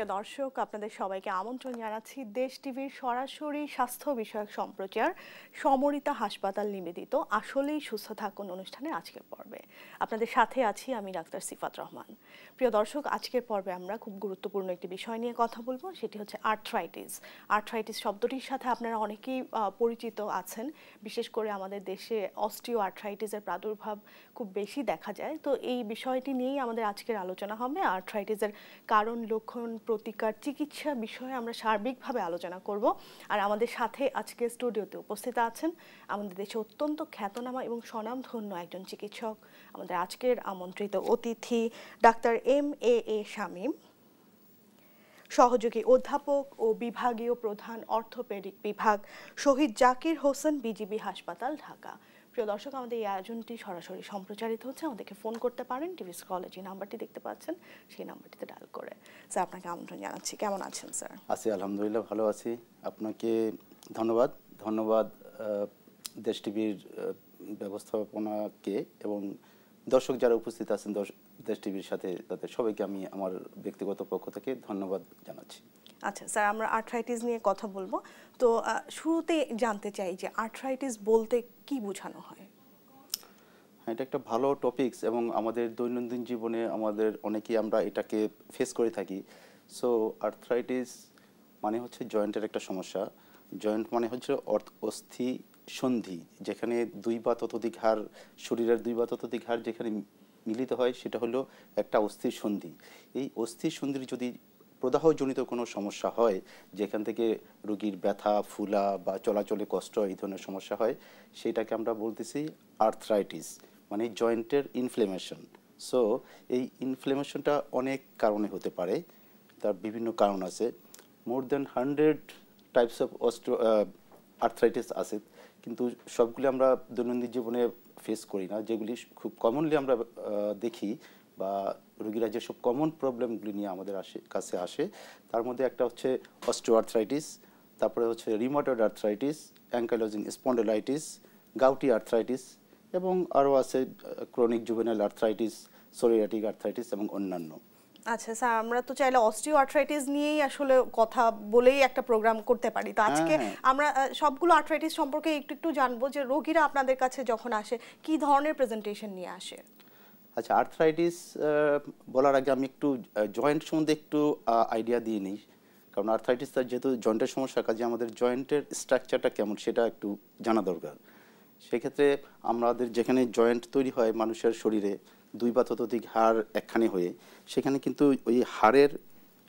প্রিয় দর্শক, আপনাদের সবাইকে আমন্ত্রণ জানাচ্ছি দেশ টিভির সরাসরি স্বাস্থ্য বিষয়ক সম্প্রচার সমরিতা হাসপাতাল নিবেদিত আসলেই সুস্থ থাকুন অনুষ্ঠানে আজকের পর্বে। আপনাদের সাথে আছি আমি ডাক্তার সিফাত রহমান। প্রিয় দর্শক, আজকের পর্বে আমরা খুব গুরুত্বপূর্ণ একটি বিষয় নিয়ে কথা বলবো, সেটি হচ্ছে আর্থ্রাইটিস। আর্থ্রাইটিস শব্দটির সাথে আপনারা অনেকেই পরিচিত আছেন। বিশেষ করে আমাদের দেশে অস্টিও আর্থ্রাইটিসের প্রাদুর্ভাব খুব বেশি দেখা যায়। তো এই বিষয়টি নিয়েই আমাদের আজকের আলোচনা হবে। আর্থ্রাইটিসের কারণ, লক্ষণ, প্রতিকার, চিকিৎসা বিষয়ে আমরা সার্বিকভাবে আলোচনা করব। আর আমাদের সাথে আজকে স্টুডিওতে উপস্থিত আছেন আমাদের দেশে অত্যন্ত খ্যাতনামা এবং স্বনামধন্য একজন চিকিৎসক, আমাদের আজকের আমন্ত্রিত অতিথি ডাক্তার এম.এ.এ. শামীম, সহযোগী অধ্যাপক ও বিভাগীয় প্রধান অর্থোপেডিক বিভাগ, শহীদ জাকির হোসেন, বিজিবি হাসপাতাল, ঢাকা। প্রিয় দর্শক, আমাদের এই আয়োজনটি সরাসরি সম্প্রচারিত হচ্ছে। আমাদেরকে ফোন করতে পারেন, টিভি স্ক্রলে যে নাম্বারটি দেখতে পাচ্ছেন সেই নাম্বারটিতে ডায়াল করে। স্যার, আপনাকে আমন্ত্রণ জানাচ্ছি। কেমন আছেন স্যার? আছি, আলহামদুলিল্লাহ ভালো আছি। আপনাকে ধন্যবাদ দেশ টিভির ব্যবস্থাপনাকে এবং দর্শক যারা উপস্থিত আছেন দেশ টিভির সাথে, তাদের সবাইকে আমি আমার ব্যক্তিগত পক্ষ থেকে ধন্যবাদ জানাচ্ছি। আচ্ছা স্যার, আমরা আর্থ্রাইটিস নিয়ে কথা বলবো। তো শুরুতে জানতে চাই যে আর্থ্রাইটিস বলতে কি বোঝানো হয়? এটা একটা ভালো টপিকস এবং আমাদের দৈনন্দিন জীবনে আমাদের অনেকেই আমরা এটাকে ফেস করে থাকি। সো আর্থ্রাইটিস মানে হচ্ছে জয়েন্টের একটা সমস্যা। জয়েন্ট মানে হচ্ছে অস্থি সন্ধি, যেখানে দুই বা ততোধিক হাড়, শরীরের দুই বা ততোধিক হাড় যেখানে মিলিত হয় সেটা হলো একটা অস্থির সন্ধি। এই অস্থির সন্ধির যদি প্রদাহজনিত কোনো সমস্যা হয়, যেখান থেকে রোগীর ব্যথা, ফুলা বা চলাচলে কষ্ট, এই ধরনের সমস্যা হয়, সেটাকে আমরা বলতেছি আর্থ্রাইটিস, মানে জয়েন্টের ইনফ্লেমেশন। সো এই ইনফ্লেমেশনটা অনেক কারণে হতে পারে, তার বিভিন্ন কারণ আছে। মোর দেন 100 টাইপস অফ আর্থ্রাইটিস আছে, কিন্তু সবগুলি আমরা দৈনন্দিন জীবনে ফেস করি না। যেগুলি খুব কমনলি আমরা দেখি বা রোগীরা যেসব কমন প্রবলেমগুলি নিয়ে আমাদের কাছে আসে, তার মধ্যে একটা হচ্ছে অস্টিওআর্থ্রাইটিস, তারপরে হচ্ছে rheumatoid arthritis, ankylosing spondylitis, gouty arthritis, এবং আরও আছে chronic juvenile arthritis, psoriatic arthritis এবং অন্যান্য। আচ্ছা স্যার, আমরা তো চাইলে অস্টিও আর্থ্রাইটিস নিয়েই আসলে কথা বলেই একটা প্রোগ্রাম করতে পারি। তো আজকে আমরা সবগুলো আর্থ্রাইটিস সম্পর্কে একটু জানবো, যে রোগীরা আপনাদের কাছে যখন আসে কি ধরনের প্রেজেন্টেশন নিয়ে আসে। আচ্ছা, আর্থ্রাইটিস বলার আগে আমি একটু জয়েন্ট সম্বন্ধে একটু আইডিয়া দিয়ে নিই, কারণ আর্থ্রাইটিসটা যেহেতু জয়েন্টের সমস্যা, কাজে আমাদের জয়েন্টের স্ট্রাকচারটা কেমন সেটা একটু জানা দরকার। সেক্ষেত্রে আমাদের যেখানে জয়েন্ট তৈরি হয় মানুষের শরীরে, দুই বা ততোধিক হাড় একখানে হয়ে, সেখানে কিন্তু ওই হাড়ের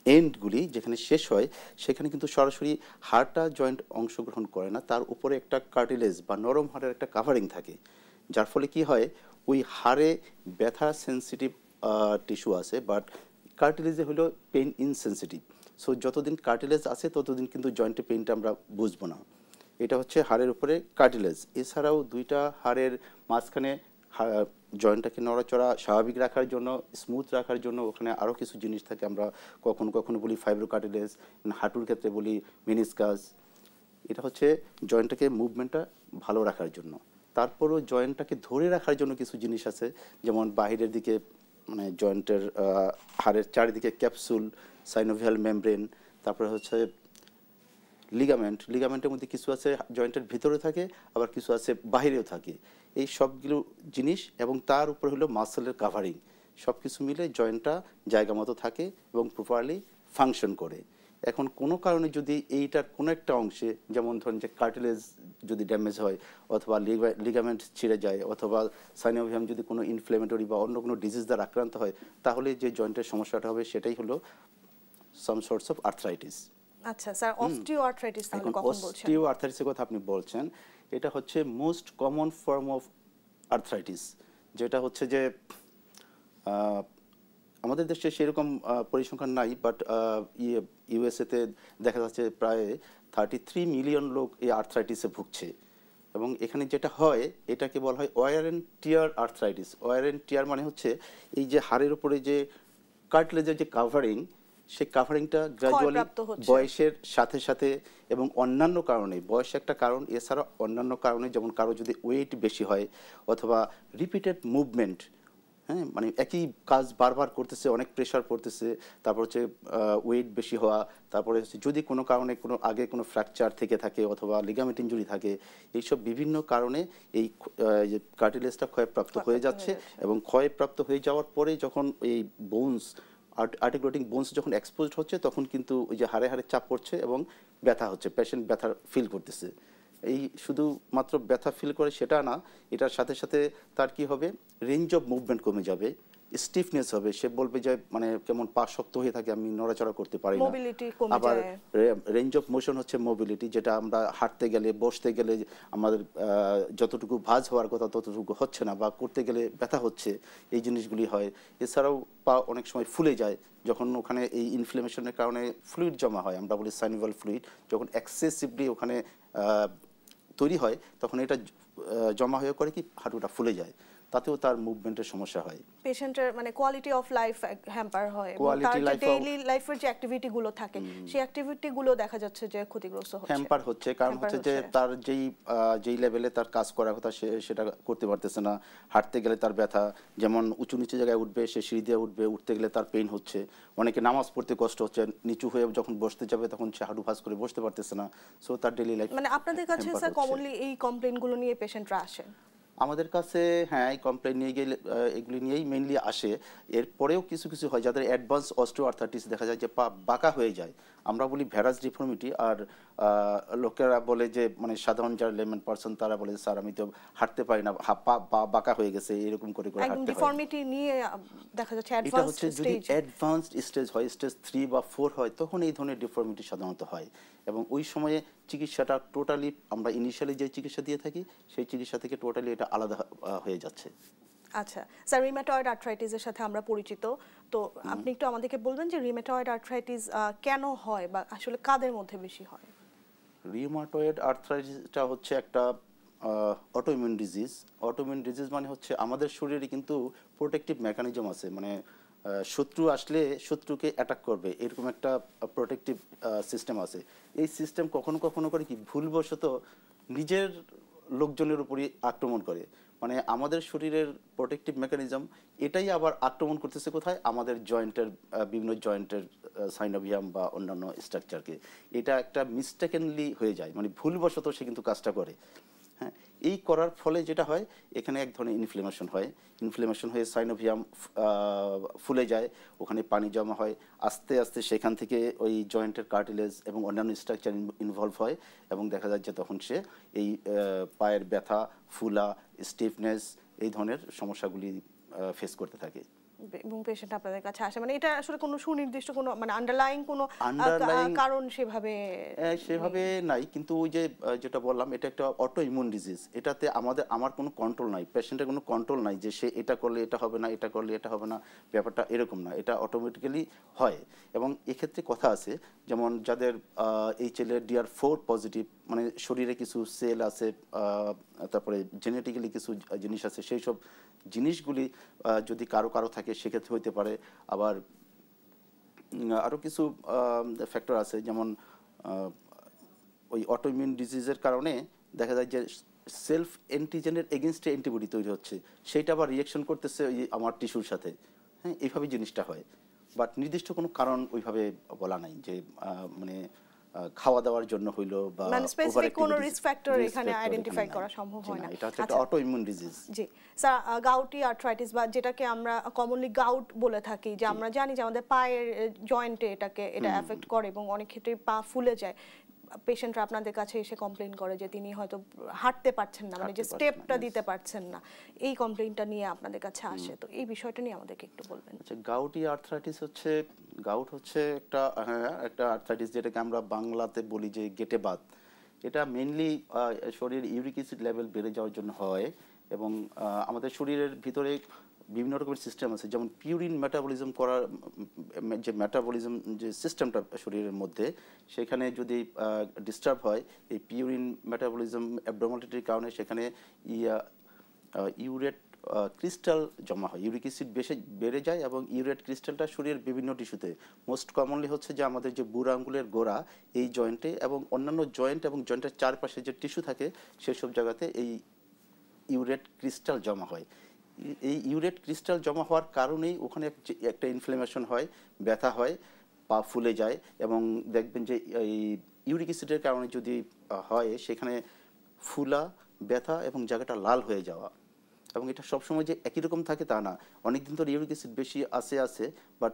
এন্ডগুলি যেখানে শেষ হয়, সেখানে কিন্তু সরাসরি হাড়টা জয়েন্ট অংশগ্রহণ করে না, তার উপরে একটা কার্টিলেজ বা নরম হাড়ের একটা কাভারিং থাকে, যার ফলে কি হয়, ওই হাড়ে ব্যথা সেন্সিটিভ টিস্যু আছে, বাট কার্টিলেজে হলো পেইন ইনসেন্সিটিভ। সো যতদিন কার্টিলেজ আছে ততদিন কিন্তু জয়েন্টে পেইনটা আমরা বুঝবো না। এটা হচ্ছে হাড়ের উপরে কার্টিলেজ। এছাড়াও দুইটা হাড়ের মাঝখানে জয়েন্টটাকে নড়াচড়া স্বাভাবিক রাখার জন্য, স্মুথ রাখার জন্য ওখানে আরও কিছু জিনিস থাকে, আমরা কখনো কখনো বলি ফাইব্রো কার্টিলেজ, হাঁটুর ক্ষেত্রে বলি মেনিসকাস। এটা হচ্ছে জয়েন্টটাকে মুভমেন্টটা ভালো রাখার জন্য। তারপরও জয়েন্টটাকে ধরে রাখার জন্য কিছু জিনিস আছে, যেমন বাহিরের দিকে মানে জয়েন্টের হাড়ের চারিদিকে ক্যাপসুল, সাইনোভিয়াল মেমব্রেন, তারপরে হচ্ছে লিগামেন্টের মধ্যে কিছু আছে জয়েন্টের ভিতরে থাকে, আবার কিছু আছে বাহিরেও থাকে। এই সবগুলো জিনিস এবং তার উপর হলো মাসেলের কাভারিং, সব কিছু মিলে জয়েন্টটা জায়গা মতো থাকে এবং প্রপারলি ফাংশন করে। এখন কোনো কারণে যদি এইটার কোনো একটা অংশে, যেমন ধরুন যে কার্টিলেজ যদি ড্যামেজ হয়, অথবা লিগামেন্ট ছিঁড়ে যায়, অথবা সাইনোভিয়াম যদি কোনো ইনফ্লেমেটরি বা অন্য কোনো ডিজিজ দ্বারা আক্রান্ত হয়, তাহলে যে জয়েন্টের সমস্যাটা হবে সেটাই হলো সাম সর্টস অফ আর্থ্রাইটিস। আচ্ছা স্যার, অস্টিওআর্থ্রাইটিস তাহলে কখন বলছেন? অস্টিওআর্থ্রাইটিসের কথা আপনি বলছেন, এটা হচ্ছে most common form of arthritis, যেটা হচ্ছে যে আমাদের দেশে সেরকম পরিসংখ্যান নাই, বাট ইউএসএতে দেখা যাচ্ছে প্রায় 33 মিলিয়ন লোক এই আর্থ্রাইটিসে ভুগছে। এবং এখানে যেটা হয় এটাকে বলা হয় wear and tear arthritis. Wear and tear মানে হচ্ছে এই যে হাড়ের উপরে যে কার্টিলেজের যে কাভারিং, সেই কাভারিংটা গ্র্যাজুয়ালি বয়সের সাথে সাথে এবং অন্যান্য কারণে, বয়স একটা কারণ, এছাড়া অন্যান্য কারণে, যেমন কারো যদি ওয়েট বেশি হয়, অথবা রিপিটেড মুভমেন্ট, হ্যাঁ, মানে একই কাজ বারবার করতেছে, অনেক প্রেশার পড়তেছে, তারপর হচ্ছে ওয়েট বেশি হওয়া, তারপরে হচ্ছে যদি কোনো কারণে কোনো আগে কোনো ফ্র্যাকচার থেকে থাকে অথবা লিগামেন্ট ইনজুরি থাকে, এইসব বিভিন্ন কারণে এই যে কার্টিলেজটা ক্ষয়প্রাপ্ত হয়ে যাচ্ছে এবং ক্ষয়প্রাপ্ত হয়ে যাওয়ার পরে যখন এই বোনস আর্টিকুলেটিং বোনস যখন এক্সপোজড হচ্ছে তখন কিন্তু ওই যে হাড়ে হাড়ে চাপ পড়ছে এবং ব্যথা হচ্ছে, পেশেন্ট ব্যথা ফিল করতেছে। এই শুধু মাত্র ব্যথা ফিল করে সেটা না, এটার সাথে সাথে তার কি হবে, রেঞ্জ অফ মুভমেন্ট কমে যাবে, স্টিফনেস হবে, সে বলবে যে মানে কেমন পা শক্ত হয়ে থাকে, আমি নড়াচড়া করতে পারি না। মোবিলিটি কমে আবার যায়। রেঞ্জ অফ মোশন হচ্ছে মোবিলিটি, যেটা আমরা হাঁটতে গেলে বসতে গেলে আমাদের যতটুকু ভাঁজ হওয়ার কথা ততটুকু হচ্ছে না, বা করতে গেলে ব্যথা হচ্ছে, এই জিনিসগুলি হয়। এছাড়াও পা অনেক সময় ফুলে যায় যখন ওখানে এই ইনফ্লেমেশনের কারণে ফ্লুইড জমা হয়, আমরা বলি সাইনোভাল ফ্লুইড, যখন এক্সেসিভলি ওখানে তৈরি হয় তখন এটা জমা হয়ে করে কি হাঁটুটা ফুলে যায়, তাতেও তার মুভমেন্টের সমস্যা হয়। পেশেন্টের মানে কোয়ালিটি অফ লাইফ হ্যাম্পার হয় এবং কোয়ালিটি তার যে লাইফ ডেইলি লাইফের যে অ্যাক্টিভিটি গুলো থাকে সেই অ্যাক্টিভিটি গুলো দেখা যাচ্ছে যে ক্ষতিগ্রস্ত হচ্ছে, হ্যাম্পার হচ্ছে। কারণ হ্যাম্পার হচ্ছে যে হচ্ছে। তার যেই লেভেলে তার কাজ করার কথা সেটা করতে পারতেছে না, হাঁটতে গেলে তার ব্যথা, যেমন উঁচু নিচু জায়গায় উঠবে, সে সিঁড়ি দিয়ে উঠবে, উঠতে গেলে তার পেইন হচ্ছে, অনেকে নামাজ পড়তে কষ্ট হচ্ছে, নিচু হয়ে যখন বসতে যাবে তখন সে হাঁটু ভাঁজ করে বসতে পারতেছে না, সো তার ডেইলি লাইফ। মানে আপনাদের কাছে স্যার কমনলি এই কমপ্লেইন গুলো নিয়ে পেশেন্টরা আসেন? আমাদের কাছে হ্যাঁ, এই কমপ্লেইন নিয়ে গেলে এগুলি নিয়েই মেইনলি আসে। এরপরেও কিছু কিছু হয় যাদের অ্যাডভান্স অস্টিওআর্থ্রাইটিস, দেখা যায় যে পা বাঁকা হয়ে যায়, আমরা বলি ভ্যারাস ডিফর্মিটি। আর লোকেরা বলে যে মানে সাধারণ যারা লেমন পারসন তারা বলে স্যার আমি তো হাঁটতে পারি না, পা বাঁকা হয়ে গেছে, এরকম করে করে একদম হাঁটতে হয়। ডিফর্মিটি নিয়ে দেখা যাচ্ছে এটা অ্যাডভান্সড হচ্ছে যদি স্টেজ। অ্যাডভান্সড স্টেজ হয়, স্টেজ 3 বা 4 হয়, তখন এই ধরনের ডিফর্মিটি সাধারণত হয় এবং ওই সময়ে চিকিৎসাটা টোটালি আমরা ইনিশিয়ালি যে চিকিৎসা দিয়ে থাকি সেই চিকিৎসা থেকে টোটালি এটা আলাদা হয়ে যাচ্ছে। আচ্ছা স্যার, রিমেটয়েড আর্থ্রাইটিসের সাথে আমরা পরিচিত, তো আপনি একটু আমাদেরকে বলবেন যে রিমেটয়েড আর্থ্রাইটিস কেন হয় বা আসলে কাদের মধ্যে বেশি হয়? রিউমাটয়েড আর্থ্রাইটিসটা হচ্ছে একটা অটোইমিউন ডিজিজ। অটোইমিউন ডিজিজ মানে হচ্ছে আমাদের শরীরে কিন্তু প্রোটেক্টিভ মেকানিজম আছে, মানে শত্রু আসলে শত্রুকে অ্যাটাক করবে এরকম একটা প্রোটেক্টিভ সিস্টেম আছে। এই সিস্টেম কখনো কখনো করে কি ভুলবশত নিজের লোকজনের উপরই আক্রমণ করে, মানে আমাদের শরীরের প্রোটেক্টিভ মেকানিজম এটাই আবার আক্রমণ করতেছে কোথায়, আমাদের জয়েন্টের বিভিন্ন জয়েন্টের সাইনোভিয়াম বা অন্যান্য স্ট্রাকচারকে। এটা একটা মিস্টেকেনলি হয়ে যায়, মানে ভুলবশত সে কিন্তু কাজটা করে। হ্যাঁ, এই করার ফলে যেটা হয় এখানে এক ধরনের ইনফ্লেমেশন হয়, ইনফ্লেমেশন হয়ে সাইনোভিয়াম ফুলে যায়, ওখানে পানি জমা হয়, আস্তে আস্তে সেখান থেকে ওই জয়েন্টের কার্টিলেজ এবং অন্যান্য স্ট্রাকচার ইনভলভ হয় এবং দেখা যায় যে তখন সে এই পায়ের ব্যথা, ফুলা, স্টিফনেস এই ধরনের সমস্যাগুলি ফেস করতে থাকে। এবং পেশেন্ট আপনাদের কাছে আসে, মানে এটা আসলে কোনো সুনির্দিষ্ট কোনো মানে আন্ডারলাইং কোনো Underlying কারণ সেভাবে সেভাবে নাই, কিন্তু ওই যে যেটা বললাম এটা একটা অটো ইমিউন ডিজিজ, এটাতে আমার কোনো কন্ট্রোল নাই, পেশেন্টের কোনো কন্ট্রোল নাই যে সে এটা করলে এটা হবে না, এটা করলে এটা হবে না, ব্যাপারটা এরকম না, এটা অটোমেটিক্যালি হয়। এবং এক্ষেত্রে কথা আছে, যেমন যাদের HLA-DR4 পজিটিভ, মানে শরীরে কিছু সেল আছে, তারপরে জেনেটিক্যালি কিছু জিনিস আছে, সেই সব জিনিসগুলি যদি কারো কারো থাকে সেক্ষেত্রে হইতে পারে। আবার আরও কিছু ফ্যাক্টর আছে, যেমন ওই অটোইমিউন ডিজিজের কারণে দেখা যায় যে সেলফ অ্যান্টিজেনের এগেনস্টে অ্যান্টিবডি তৈরি হচ্ছে, সেইটা আবার রিয়াকশন করতেছে ওই আমার টিস্যুর সাথে। হ্যাঁ, এইভাবে জিনিসটা হয়, বাট নির্দিষ্ট কোনো কারণ ওইভাবে বলা নাই যে মানে খাওয়া দাওয়ার জন্য হইলো বা মানে স্পেসিফিক কোনো রিস্ক ফ্যাক্টর এখানে আইডেন্টিফাই করা সম্ভব হয় না। এটা হচ্ছে একটা অটোইমিউন ডিজিজ। জি স্যার, গাউটি আর্থ্রাইটিস বা যেটাকে আমরা কমনলি গাউট বলে থাকি, যে আমরা জানি যে আমাদের পায়ের জয়েন্টে এটা এফেক্ট করে এবং অনেক ক্ষেত্রে পা ফুলে যায়, পেশেন্টরা আপনাদের কাছে এসে কমপ্লেইন করে যে তিনি হয়তো হাঁটতে পারছেন না, মানে যে স্টেপটা দিতে পারছেন না, এই কমপ্লেইনটা নিয়ে আপনাদের কাছে আসে, তো এই বিষয়টা নিয়ে আমাদেরকে একটু বলবেন। আচ্ছা, গাউটি আর্থ্রাইটিস হচ্ছে, গাউট হচ্ছে একটা আর্থ্রাইটিস যেটাকে আমরা বাংলাতে বলি যে গেটে বাত। এটা মেইনলি শরীরের ইউরিক অ্যাসিড লেভেল বেড়ে যাওয়ার জন্য হয় এবং আমাদের শরীরের ভিতরে বিভিন্ন রকমের সিস্টেম আছে, যেমন পিউরিন মেটাবলিজম করার যে মেটাবলিজম যে সিস্টেমটা শরীরের মধ্যে, সেখানে যদি ডিস্টার্ব হয় এই পিউরিন মেটাবলিজম অ্যাবনর্মালিটির কারণে সেখানে ইউরেট ক্রিস্টাল জমা হয়, ইউরিক অ্যাসিড বেড়ে যায় এবং ইউরেট ক্রিস্টালটা শরীরের বিভিন্ন টিস্যুতে, মোস্ট কমনলি হচ্ছে যে আমাদের যে বুড়ো আঙ্গুলের গোড়া এই জয়েন্টে এবং অন্যান্য জয়েন্ট এবং জয়েন্টের চারপাশে যে টিস্যু থাকে সেসব জায়গাতে এই ইউরেট ক্রিস্টাল জমা হয়। এই ইউরেট ক্রিস্টাল জমা হওয়ার কারণেই ওখানে একটা ইনফ্লামেশন হয়, ব্যথা হয়, পা ফুলে যায়, এবং দেখবেন যে এই ইউরিক অ্যাসিডের কারণে যদি হয় সেখানে ফুলা, ব্যথা এবং জায়গাটা লাল হয়ে যাওয়া। এবং এটা সবসময় যে একই রকম থাকে তা না, অনেকদিন ধরে ইউরিক অ্যাসিড বেশি আছে, বাট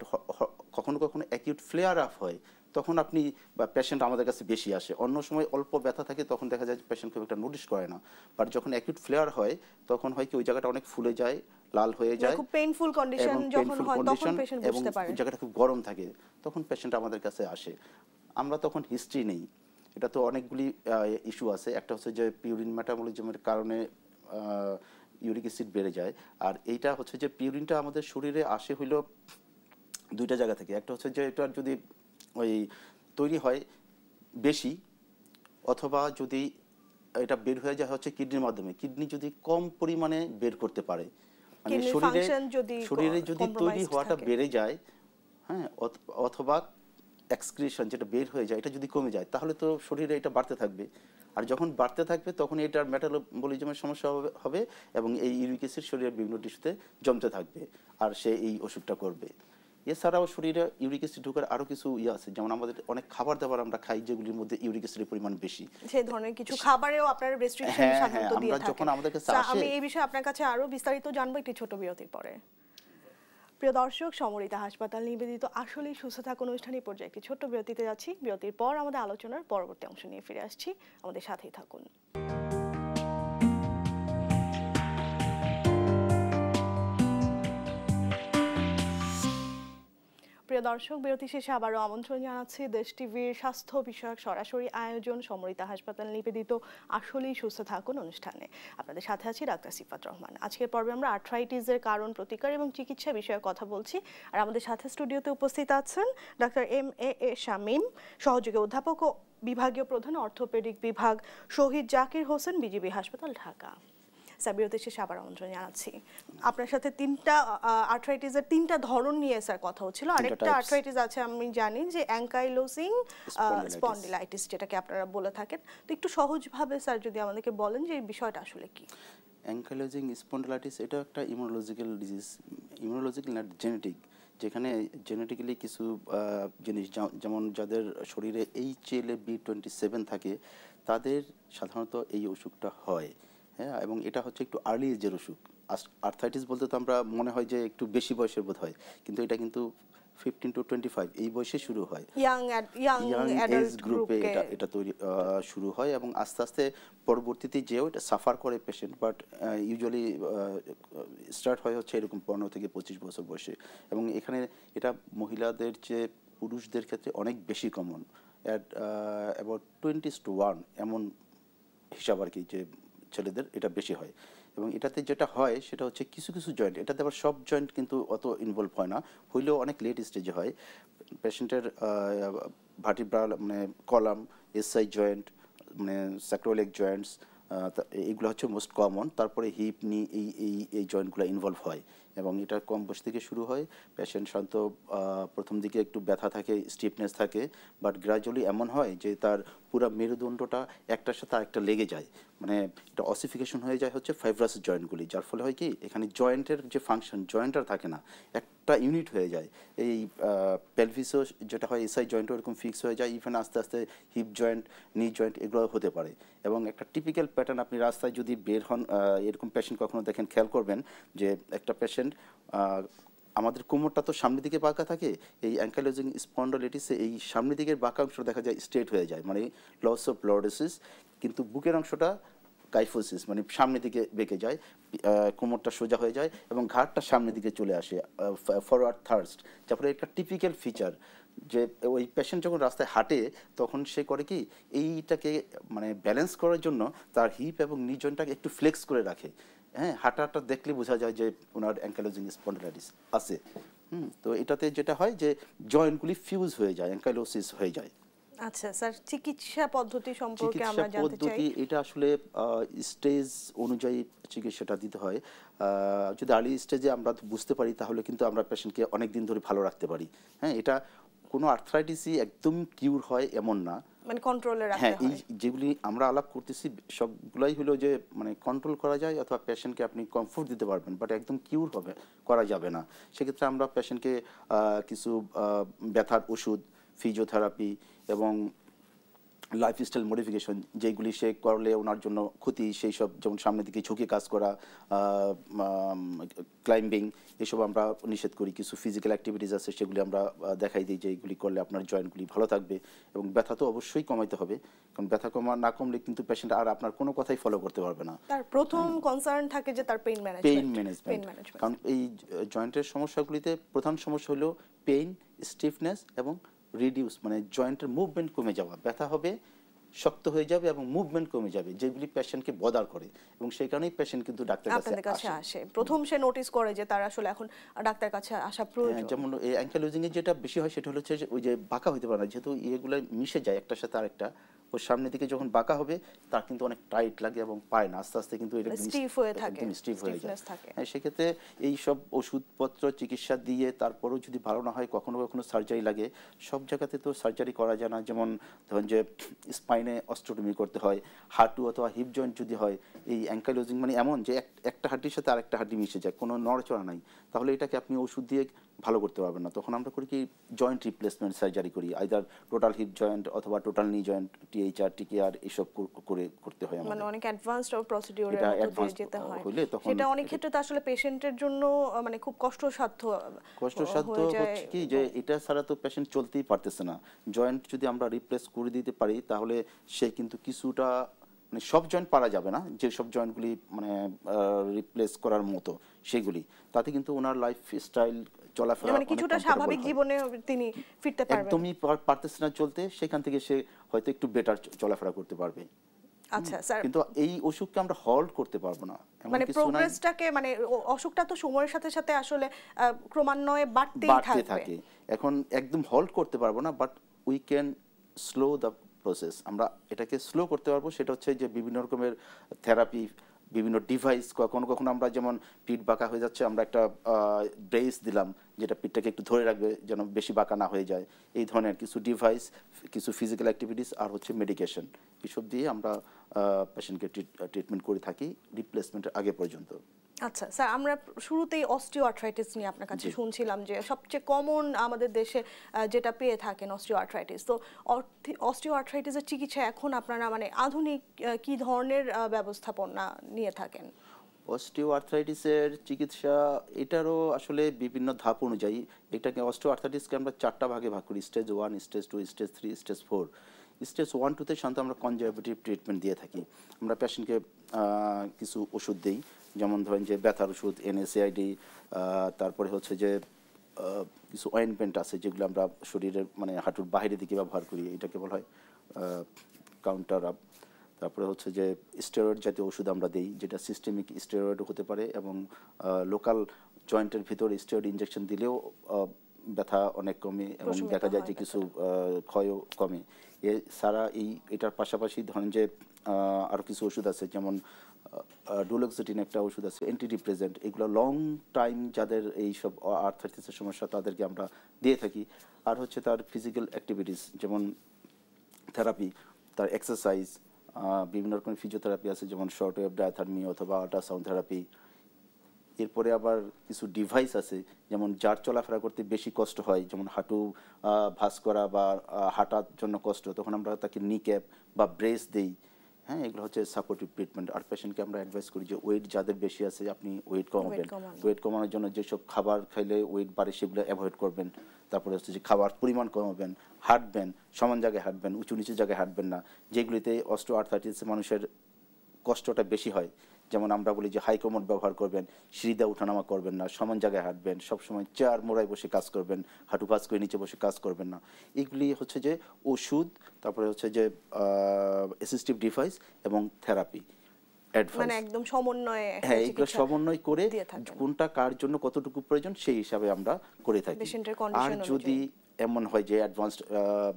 কখনো কখনো অ্যাকিউট ফ্লেয়ার আপ হয়, তখন আপনি বা পেশেন্ট আমাদের কাছে বেশি আসে। অন্য সময় অল্প ব্যথা থাকে, তখন দেখা যায় পেশেন্ট খুব একটা নোটিস করে না, বাট যখন অ্যাকিউট ফ্লেয়ার হয় তখন হয় কি ওই জায়গাটা অনেক ফুলে যায়, লাল হয়ে যায়, খুব পেইনফুল কন্ডিশন যখন হয় তখন পেশেন্ট এবং বুঝতে পারে। জায়গাটা খুব গরম থাকে, তখন পেশেন্ট আমাদের কাছে আসে। আমরা তখন হিস্ট্রি নেই। এটা তো অনেকগুলি ইস্যু আছে। একটা হচ্ছে যে পিউরিন মেটাবলিজমের কারণে ইউরিক অ্যাসিড বেড়ে যায়, আর এইটা হচ্ছে যে পিউরিনটা আমাদের শরীরে আসে হইল দুইটা জায়গা থেকে। একটা হচ্ছে যে এটা যদি ওই তৈরি হয় বেশি, অথবা যদি এটা বের হয়ে যায় হচ্ছে কিডনির মাধ্যমে, কিডনি যদি কম পরিমাণে বের করতে পারে, মানে শরীরে যদি তৈরি হওয়াটা বেড়ে যায়, হ্যাঁ, অথবা এক্সক্রিশন যেটা বের হয়ে যায় এটা যদি কমে যায়, তাহলে তো শরীরে এটা বাড়তে থাকবে। আর যখন বাড়তে থাকবে তখন এটার মেটাবলিজমের সমস্যা হবে এবং এই ইউরিক অ্যাসিড শরীরের বিভিন্ন টিস্যুতে জমতে থাকবে, আর সে এই অসুখটা করবে। এছাড়াও শরীরে ইউরিক অ্যাসিড ঢোকার আরো কিছু আছে, যেমন আমাদের অনেক খাবার দাবার আমরা খাই যেগুলির মধ্যে ইউরিক অ্যাসিডের পরিমাণ বেশি, সেই ধরনের কিছু খাবারেও আপনারা রেস্ট্রিকশন সাধারণত দিয়ে থাকেন। যখন আমাদের কাছে আসে, আমি এই বিষয়ে আপনার কাছে আরো বিস্তারিত জানবো একটি ছোট বিরতির পরে। প্রিয় দর্শক, সমরিতা হাসপাতাল নিবেদিত আসলেই সুস্থ থাকুন অনুষ্ঠানের পর্যায়ে একটি ছোট্ট বিরতিতে যাচ্ছি। বিরতির পর আমাদের আলোচনার পরবর্তী অংশ নিয়ে ফিরে আসছি, আমাদের সাথেই থাকুন। প্রিয় দর্শক, বিরতি শেষে আবারও আমন্ত্রণ জানাচ্ছি দেশ টিভির স্বাস্থ্য বিষয়ক সরাসরি আয়োজন সমরিতা হাসপাতাল নিবেদিত আসলেই সুস্থ থাকুন অনুষ্ঠানে। আপনাদের সাথে আছি ডাক্তার সিফাত রহমান। আজকের পর্বে আমরা আর্থ্রাইটিসের কারণ, প্রতিকার এবং চিকিৎসা বিষয়ে কথা বলছি। আর আমাদের সাথে স্টুডিওতে উপস্থিত আছেন ডাক্তার এম.এ. শামীম, সহযোগী অধ্যাপক ও বিভাগীয় প্রধান, অর্থোপেডিক বিভাগ, শহীদ জাকির হোসেন, বিজিবি হাসপাতাল, ঢাকা। স্যার, বিরতির শেষে আবার আমন্ত্রণ জানাচ্ছি। আপনার সাথে আর্থ্রাইটিসের তিনটা ধরন নিয়ে স্যার কথা হচ্ছিল। আরেকটা আর্থ্রাইটিস আছে আমি জানি যে অ্যাঙ্কাইলোজিং স্পন্ডিলাইটিস, যেটাকে আপনারা বলে থাকেন। তো একটু সহজভাবে স্যার যদি আমাদেরকে বলেন যে এই বিষয়টা আসলে কি। অ্যাঙ্কাইলোজিং স্পন্ডিলাইটিস এটা একটা ইমিউনোলজিক্যাল ডিজিজ, ইমিউনোলজিক্যাল না জেনেটিক, যেখানে জেনেটিক্যালি কিছু জিনিস, যেমন যাদের শরীরে HLA-B27 থাকে তাদের সাধারণত এই অসুখটা হয়। হ্যাঁ, এবং এটা হচ্ছে একটু আর্লি এজের অসুখ। আর্থ্রাইটিস বলতে তো আমরা মনে হয় যে একটু বেশি বয়সের বোধ হয়, কিন্তু এটা কিন্তু 15 to 25 এই বয়সে শুরু হয়, ইয়াং এজ গ্রুপে এটা তৈরি শুরু হয়, এবং আস্তে আস্তে পরবর্তীতে যেও এটা সাফার করে পেশেন্ট, বাট ইউজুয়ালি স্টার্ট হয় হচ্ছে এরকম 15 থেকে 25 বছর বয়সে। এবং এখানে এটা মহিলাদের চেয়ে পুরুষদের ক্ষেত্রে অনেক বেশি কমন, অ্যাবাউট 20:1 এমন হিসাব আর কি, যে ছেলেদের এটা বেশি হয়। এবং এটাতে যেটা হয় সেটা হচ্ছে কিছু কিছু জয়েন্ট, এটাতে আবার সব জয়েন্ট কিন্তু অত ইনভলভ হয় না, হইলেও অনেক লেট স্টেজে হয়। পেশেন্টের ভার্টিব্রাল মানে কলাম, এসআই জয়েন্ট, মানে স্যাক্রোইলেগ জয়েন্টস, এইগুলো হচ্ছে মোস্ট কমন। তারপরে হিপ, নি, এই জয়েন্টগুলো ইনভলভ হয়, এবং এটা কম বয়স থেকে শুরু হয়। পেশেন্ট সাধারণত প্রথম দিকে একটু ব্যথা থাকে, স্টিফনেস থাকে, বাট গ্র্যাজুয়ালি এমন হয় যে তার পুরো মেরুদণ্ডটা একটার সাথে আরেকটা লেগে যায়, মানে এটা অসিফিকেশন হয়ে যায় হচ্ছে ফাইব্রাস জয়েন্টগুলি, যার ফলে হয় কি এখানে জয়েন্টের যে ফাংশন, জয়েন্ট আর থাকে না, একটা ইউনিট হয়ে যায়। এই পেলভিসও যেটা হয় এসআই জয়েন্টও এরকম ফিক্স হয়ে যায়, ইভেন আস্তে আস্তে হিপ জয়েন্ট, নি জয়েন্ট এগুলো হতে পারে। এবং একটা টিপিক্যাল প্যাটার্ন, আপনি রাস্তায় যদি বের হন, এরকম পেশেন্ট কখনো দেখেন, খেয়াল করবেন যে একটা পেশেন্ট, আমাদের কোমরটা তো সামনের দিকে বাঁকা থাকে, এই অ্যাঙ্কাইলোজিং স্পন্ডিলাইটিসে এই সামনের দিকের বাঁকা অংশ দেখা যায় স্ট্রেট হয়ে যায়, মানে লস অফ লর্ডোসিস, কিন্তু বুকের অংশটা কাইফোসিস, মানে সামনের দিকে বেঁকে যায়, কোমরটা সোজা হয়ে যায় এবং ঘাড়টা সামনের দিকে চলে আসে, ফরওয়ার্ড থার্স্ট, যার ফলে একটা টিপিক্যাল ফিচার যে ওই পেশেন্ট যখন রাস্তায় হাঁটে তখন সে করে কি এইটাকে মানে ব্যালেন্স করার জন্য তার হিপ এবং নি জয়েন্টটাকে একটু ফ্লেক্স করে রাখে। হ্যাঁ, হাঁটাটা দেখলে বোঝা যায় যে ওনার অ্যাঙ্কাইলোজিং স্পন্ডিলাইটিস আছে। তো এটাতে যেটা হয় যে জয়েন্টগুলি ফিউজ হয়ে যায়, অ্যাঙ্কাইলোসিস হয়ে যায়। আচ্ছা স্যার, চিকিৎসা পদ্ধতি সম্পর্কে আমরা জানতে চাই। এটা আসলে স্টেজ অনুযায়ী চিকিৎসাটা দিতে হয়। যদি আর্লি স্টেজে আমরা বুঝতে পারি তাহলে কিন্তু আমরা পেশেন্টকে অনেক দিন ধরে ভালো রাখতে পারি। হ্যাঁ, এটা কোনো আর্থ্রাইটিসই একদম কিউর হয় এমন না, মানে কন্ট্রোলে হ্যাঁ, রাখতে এই হয়। যেগুলি আমরা আলাপ করতেছি সবগুলাই হলো যে মানে কন্ট্রোল করা যায় অথবা পেশেন্টকে আপনি কমফোর্ট দিতে পারবেন, বাট একদম কিউর করা যাবে না। সেক্ষেত্রে আমরা পেশেন্টকে কিছু ব্যথার ওষুধ, ফিজিওথেরাপি এবং লাইফস্টাইল মডিফিকেশন যেগুলি সে করলে ওনার জন্য ক্ষতি, সেই সব যেমন সামনের দিকে ঝুঁকে কাজ করা, ক্লাইম্বিং, এসব আমরা নিষেধ করি। কিছু ফিজিক্যাল অ্যাক্টিভিটিস আছে সেগুলি আমরা দেখাই দিই যে এইগুলি করলে আপনার জয়েন্টগুলি ভালো থাকবে এবং ব্যথা তো অবশ্যই কমাইতে হবে, কারণ ব্যথা না কমলে কিন্তু পেশেন্ট আর আপনার কোনো কথাই ফলো করতে পারবে না। তার প্রথম কনসার্ন থাকে যে তার পেইন পেইন ম্যানেজমেন্ট। ম্যানেজমেন্ট, কারণ এই জয়েন্টের সমস্যাগুলিতে প্রধান সমস্যা হলো পেইন, স্টিফনেস এবং রিডিউস, মানে জয়েন্টের মুভমেন্ট কমে যাওয়া। ব্যথা হবে, শক্ত হয়ে যাবে এবং মুভমেন্ট কমে যাবে, যেগুলি পেশেন্টকে বদার করে এবং সেই কারণেই পেশেন্ট কিন্তু আপনাদের কাছে আসে। প্রথম সে নোটিস করে যে তার আসলে এখন ডাক্তার কাছে আসা প্রয়োজন। যেমন এই অ্যাঙ্কেলোজিং এ যেটা বেশি হয় সেটা হচ্ছে যে ওই যে বাঁকা হইতে পারে না, যেহেতু এগুলো মিশে যায় একটার সাথে আরেকটা, ওর সামনের দিকে যখন বাঁকা হবে তার কিন্তু অনেক টাইট লাগে এবং পায় না, আস্তে আস্তে কিন্তু এটা স্টিফ হয়ে থাকে, একদম স্টিফ হয়ে যায়। থাকে। হ্যাঁ, সেক্ষেত্রে এই সব ওষুধপত্র চিকিৎসা দিয়ে তারপরেও যদি ভালো না হয় কখনো কখনো সার্জারি লাগে। সব জায়গাতে তো সার্জারি করা যায় না, যেমন ধরুন যে স্পাইনে অস্টিওটমি করতে হয়, হাঁটু অথবা হিপ জয়েন্ট যদি হয়, এই অ্যাঙ্কাইলোজিং মানে এমন যে একটা হাড্ডির সাথে আরেকটা হাড্ডি মিশে যায়, কোনো নড়াচড়া নাই, তাহলে এটাকে আপনি ওষুধ দিয়ে ভালো করতে পারবেন না। তখন আমরা করি কি জয়েন্ট রিপ্লেসমেন্ট সার্জারি করি, আইদার টোটাল হিপ জয়েন্ট অথবা টোটাল নি জয়েন্ট, টিএইচআর, টিকেআর এসব করতে হয় আমাদের। মানে অনেক অ্যাডভান্সড প্রসিডিউরের মধ্যে দিয়ে যেতে হয়। সেটা অনেক ক্ষেত্রে তো আসলে পেশেন্টের জন্য মানে খুব কষ্টসাধ্য হচ্ছে কি যে এটা ছাড়া তো পেশেন্ট চলতেই পারতেছে না। জয়েন্ট যদি আমরা রিপ্লেস করে দিতে পারি তাহলে সে কিন্তু কিছুটা, মানে সব জয়েন্ট পারা যাবে না, যে সব জয়েন্টগুলি মানে রিপ্লেস করার মতো সেগুলি, তাতে কিন্তু ওনার লাইফ স্টাইল চলাফেরা মানে কিছুটা স্বাভাবিক জীবনে তিনি ফিরতে পারবেন। একদমই পারতেছে না চলতে, সেখান থেকে সে হয়তো একটু বেটার চলাফেরা করতে পারবে। আচ্ছা স্যার, কিন্তু এই অসুখকে আমরা হল্ট করতে পারবো না, মানে প্রোগ্রেসটাকে, মানে অসুখটা তো সময়ের সাথে সাথে আসলে ক্রমান্বয়ে বাড়তেই থাকে। এখন একদম হল্ট করতে পারবো না, but we can slow the process. আমরা এটাকে স্লো করতে পারবো, সেটা হচ্ছে যে বিভিন্ন রকমের থেরাপি, বিভিন্ন ডিভাইস, কখনো কখনো আমরা যেমন পিঠ বাঁকা হয়ে যাচ্ছে, আমরা একটা ব্রেস দিলাম যেটা পিঠটাকে একটু ধরে রাখবে যেন বেশি বাঁকা না হয়ে যায়, এই ধরনের কিছু ডিভাইস, কিছু ফিজিক্যাল অ্যাক্টিভিটিস আর হচ্ছে মেডিকেশন, এসব দিয়ে আমরা পেশেন্টকে ট্রিটমেন্ট করে থাকি রিপ্লেসমেন্টের আগে পর্যন্ত। আচ্ছা স্যার, আমরা শুরুতেই অস্টিওআর্থ্রাইটিস নিয়ে আপনার কাছে শুনছিলাম যে সবচেয়ে কমন আমাদের দেশে যেটা পেয়ে থাকেন অস্টিওআর্থ্রাইটিস। তো অস্টিওআর্থ্রাইটিসের চিকিৎসা এখন আপনারা মানে আধুনিক কি ধরনের ব্যবস্থাপনা নিয়ে থাকেন? অস্টিওআর্থ্রাইটিসের চিকিৎসা এটারও আসলে বিভিন্ন ধাপ অনুযায়ী, এটাকে অস্টিওআর্থ্রাইটিসকে আমরা 4টা ভাগে ভাগ করি, stage 1, stage 2, stage 3, stage 4। Stage 1, 2তে সাধারণত আমরা কনজারভেটিভ ট্রিটমেন্ট দিয়ে থাকি। আমরা পেশেন্টকে কিছু ওষুধ দিই, যেমন ধরেন যে ব্যথার ওষুধ, NSAID, তারপরে হচ্ছে যে কিছু অয়েনমেন্ট আছে যেগুলো আমরা শরীরের মানে হাঁটুর বাইরের দিকে ব্যবহার করি, এটাকে বলা হয় কাউন্টার আপ। তারপরে হচ্ছে যে স্টেরয়েড জাতীয় ওষুধ আমরা দিই, যেটা সিস্টেমিক স্টেরয়েড হতে পারে এবং লোকাল জয়েন্টের ভিতর স্টেরয়েড ইনজেকশন দিলেও ব্যথা অনেক কমে এবং দেখা যায় যে কিছু ক্ষয়ও কমে। এছাড়া এটার পাশাপাশি ধরেন যে আরও কিছু ওষুধ আছে, যেমন ডুলোক্সিটিন একটা ওষুধ আছে, অ্যান্টিডিপ্রেসেন্ট, এগুলো লং টাইম যাদের এইসব আর্থ্রাইটিসের সমস্যা তাদেরকে আমরা দিয়ে থাকি। আর হচ্ছে তার ফিজিক্যাল অ্যাক্টিভিটিস, যেমন থেরাপি, তার এক্সারসাইজ, বিভিন্ন রকমের ফিজিওথেরাপি আছে, যেমন শর্ট ওয়েভ ডায়াথার্মি অথবা আল্ট্রাসাউন্ড থেরাপি। এরপরে আবার কিছু ডিভাইস আছে, যেমন যার চলাফেরা করতে বেশি কষ্ট হয়, যেমন হাঁটু ভাঁজ করা বা হাঁটার জন্য কষ্ট, তখন আমরা তাকে নি ক্যাপ বা ব্রেস দেই। হ্যাঁ, এগুলো হচ্ছে সাপোর্টিভ ট্রিটমেন্ট। আর পেশেন্টকে আমরা অ্যাডভাইস করি যে ওয়েট যাদের বেশি আছে আপনি ওয়েট কমাবেন, ওয়েট কমানোর জন্য যেসব খাবার খাইলে ওয়েট বাড়ে সেগুলো অ্যাভয়েড করবেন। তারপরে হচ্ছে যে খাবার পরিমাণ কমাবেন, হাঁটবেন, সমান জায়গায় হাঁটবেন, উঁচু নিচু জায়গায় হাঁটবেন না, যেগুলিতে অস্টিওআর্থ্রাইটিস মানুষের কষ্টটা বেশি হয়। যেমন আমরা বলি যে হাই কমোড ব্যবহার করবেন, সিঁড়িতে ওঠানামা করবেন না, সমান জায়গায় হাঁটবেন, সবসময় চেয়ার মোড়ায় বসে কাজ করবেন, হাঁটু ভাঁজ করে নিচে বসে কাজ করবেন না। এগুলি হচ্ছে যে ওষুধ, তারপরে হচ্ছে যে অ্যাসিস্টিভ ডিভাইস এবং থেরাপি মানে একদম সমন্বয়ে, হ্যাঁ, এগুলো সমন্বয় করে কোনটা কার জন্য কতটুকু প্রয়োজন সেই হিসাবে আমরা করে থাকি। আর যদি এমন হয় যে অ্যাডভান্সড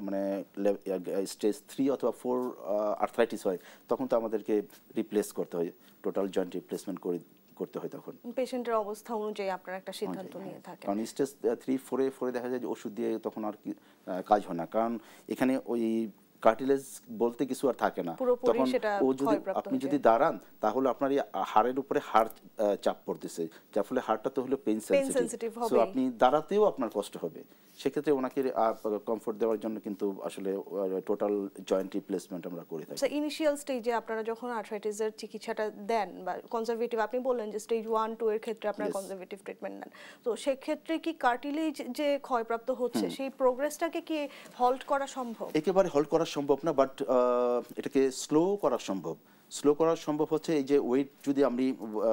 মানে স্টেজ 3 অথবা 4 আর্থ্রাইটিস হয়, তখন তো আমাদেরকে রিপ্লেস করতে হয়, টোটাল জয়েন্ট রিপ্লেসমেন্ট করতে হয়। তখন পেশেন্টের অবস্থা অনুযায়ী আপনারা একটা সিদ্ধান্ত নিয়ে থাকেন। কারণ স্টেজ 3, 4 দেখা যায় যে ওষুধ দিয়ে তখন আর কি কাজ হয় না, কারণ এখানে ওই কার্টিলেজ বলতে কিছু আর থাকে না, পুরোপুরি তখন সেটা ও যদি ক্ষয়প্রাপ্ত আপনি হয়ে যদি যায়। দাঁড়ান তাহলে আপনার এই হাড়ের উপরে হাড় চাপ পড়তেছে, যার ফলে হাড়টা তো হলো পেইন সেনসিটিভ, sensitive সো হবেই। আপনি দাঁড়াতেও আপনার কষ্ট হবে। সেক্ষেত্রে ওনাকে কমফোর্ট দেওয়ার জন্য কিন্তু আসলে টোটাল জয়েন্ট রিপ্লেসমেন্ট আমরা করে থাকি। ইনিশিয়াল স্টেজে আপনারা যখন আর্থ্রাইটিসের চিকিৎসাটা দেন বা কনজারভেটিভ, আপনি বললেন যে স্টেজ 1, 2 এর ক্ষেত্রে আপনারা Yes. কনজারভেটিভ ট্রিটমেন্ট নেন, তো সেক্ষেত্রে কি কার্টিলেজ যে ক্ষয়প্রাপ্ত হচ্ছে সেই প্রোগ্রেসটাকে কি হল্ট করা সম্ভব? একেবারে হল্ড করা সম্ভব না, বাট এটাকে স্লো করা সম্ভব। স্লো করা সম্ভব হচ্ছে এই যে ওয়েট, যদি আমি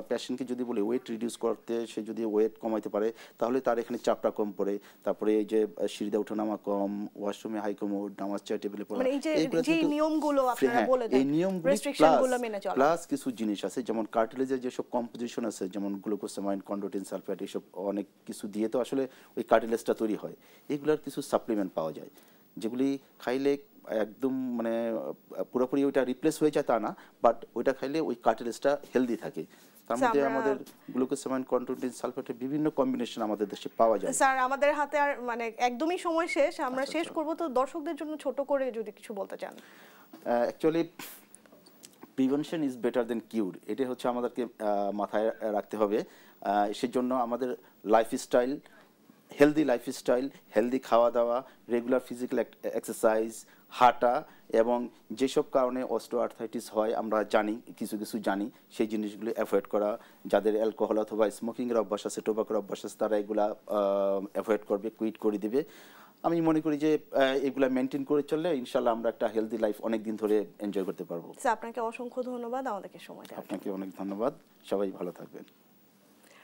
পেশেন্টকে যদি বলি ওয়েট রিডিউস করতে, সে যদি ওয়েট কমাইতে পারে তাহলে তার এখানে চাপটা কম পড়ে, তারপরে এই যে সিঁড়িতে ওঠানামা কম, ওয়াশরুমে হাই কমোড, নামাজ চেয়ার টেবিলে পড়া, মানে এই যে এইগুলো যে কিন্তু- নিয়মগুলো আপনারা হ্যাঁ, বলে দেন, এই নিয়মগুলি রেস্ট্রিকশনগুলো মেনে চলা। প্লাস কিছু জিনিস আছে যেমন কার্টিলেজের যেসব কম্পোজিশন আছে, যেমন গ্লুকোসামাইন, কন্ড্রোটিন সালফেট, এইসব অনেক কিছু দিয়ে তো আসলে ওই কার্টিলেজটা তৈরি হয়। এগুলোর কিছু সাপ্লিমেন্ট পাওয়া যায় যেগুলি খাইলে একদম মানে পুরোপুরি ওইটা রিপ্লেস হয়ে যায় তা না, বাট ওইটা খাইলে ওই কার্টিলেজটা হেলদি থাকে। তার মধ্যে আমাদের গ্লুকোসামাইন, কন্ড্রোটিন সালফেটের বিভিন্ন কম্বিনেশন আমাদের দেশে পাওয়া যায়। স্যার আমাদের হাতে আর মানে একদমই সময় শেষ, আমরা শেষ করব, তো দর্শকদের জন্য ছোট করে যদি কিছু বলতে চান। Actually prevention is better than cure, এটা হচ্ছে আমাদেরকে মাথায় রাখতে হবে। সেজন্য আমাদের লাইফস্টাইল, হেলদি লাইফস্টাইল, হেলদি খাওয়া দাওয়া, রেগুলার ফিজিক্যাল এক্সারসাইজ, হাঁটা, এবং যেসব কারণে অস্টিওআর্থ্রাইটিস হয় আমরা জানি, কিছু কিছু জানি, সেই জিনিসগুলো অ্যাভয়েড করা। যাদের অ্যালকোহল অথবা স্মোকিংয়ের অভ্যাস আছে, টোবাকোর অভ্যাস আছে, তারা এগুলা অ্যাভয়েড করবে, কুইট করে দিবে। আমি মনে করি যে এগুলা মেনটেন করে চললে ইনশাল্লাহ আমরা একটা হেলদি লাইফ অনেক দিন ধরে এনজয় করতে পারবো। স্যার আপনাকে অসংখ্য ধন্যবাদ আমাদেরকে সময় দেওয়ার জন্য। আপনাকে অনেক ধন্যবাদ, সবাই ভালো থাকবেন।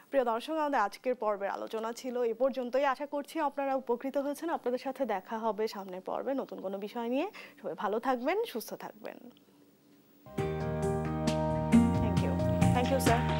প্রিয় দর্শক, আমাদের আজকের পর্বের আলোচনা ছিল এ পর্যন্তই। আশা করছি আপনারা উপকৃত হয়েছেন। আপনাদের সাথে দেখা হবে সামনের পর্বে নতুন কোনো বিষয় নিয়ে। সবাই ভালো থাকবেন, সুস্থ থাকবেন। Thank you sir.